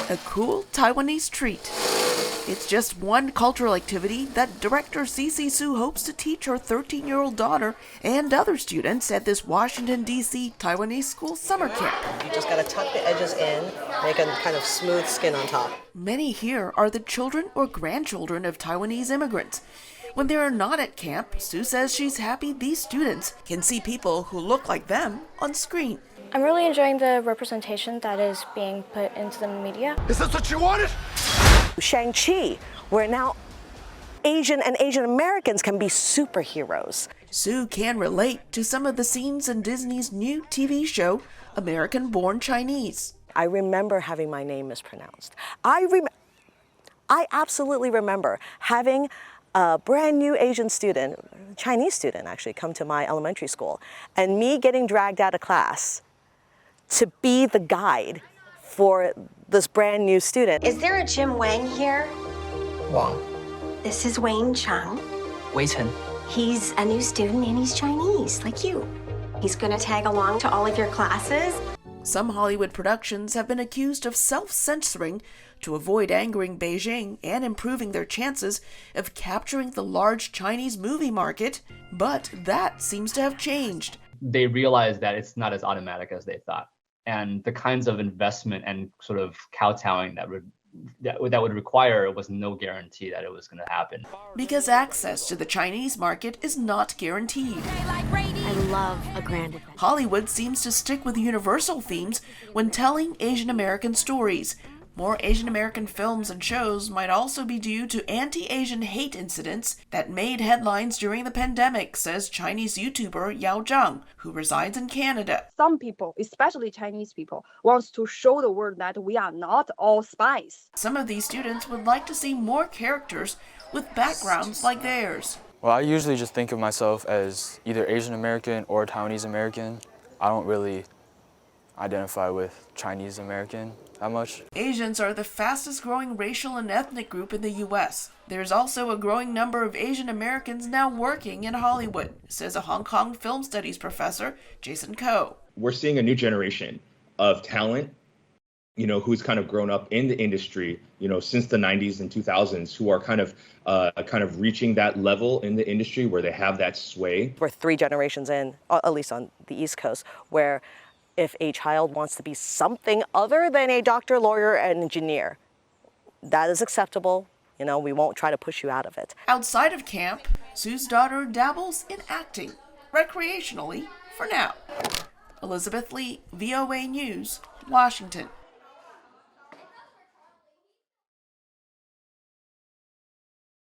a cool Taiwanese treat. It's just one cultural activity that director Cece Su hopes to teach her 13-year-old daughter and other students at this Washington, DC Taiwanese School summer camp. You just gotta tuck the edges in, make a kind of smooth skin on top. Many here are the children or grandchildren of Taiwanese immigrants. When they are not at camp, Sue says she's happy these students can see people who look like them on screen. I'm really enjoying the representation that is being put into the media. Is this what you wanted? Shang-Chi, where now Asian and Asian Americans can be superheroes. Sue can relate to some of the scenes in Disney's new TV show, Americanborn Chinese. I remember having my name mispronounced. I absolutely remember having a brand new Asian student, Chinese student actually, come to my elementary school, and me getting dragged out of class to be the guide for this brand new student. Is there a Jim Wang here? Wang. This is Wayne Chung. Wei Chen. He's a new student and he's Chinese, like you. He's gonna tag along to all of your classes. Some Hollywood productions have been accused of self-censoring to avoid angering Beijing and improving their chances of capturing the large Chinese movie market, but that seems to have changed. They realized that it's not as automatic as they thought. And the kinds of investment and sort of kowtowing that would require was no guarantee that it was going to happen. Because access to the Chinese market is not guaranteed. I love a grand adventure. Hollywood seems to stick with universal themes when telling Asian American stories. More Asian American films and shows might also be due to anti-Asian hate incidents that made headlines during the pandemic, says Chinese YouTuber Yao Zhang, who resides in Canada. Some people, especially Chinese people, wants to show the world that we are not all spies. Some of these students would like to see more characters with backgrounds like theirs. Well, I usually just think of myself as either Asian American or Taiwanese American. I don't really identify with Chinese American that much. Asians are the fastest growing racial and ethnic group in the U.S. There's also a growing number of Asian Americans now working in Hollywood, says a Hong Kong film studies professor, Jason Koh. We're seeing a new generation of talent, who's kind of grown up in the industry, since the 90s and 2000s, who are kind of reaching that level in the industry where they have that sway. We're 3 generations in, at least on the East Coast, where if a child wants to be something other than a doctor, lawyer, and engineer, that is acceptable. We won't try to push you out of it. Outside of camp, Sue's daughter dabbles in acting, recreationally for now. Elizabeth Lee, VOA News, Washington.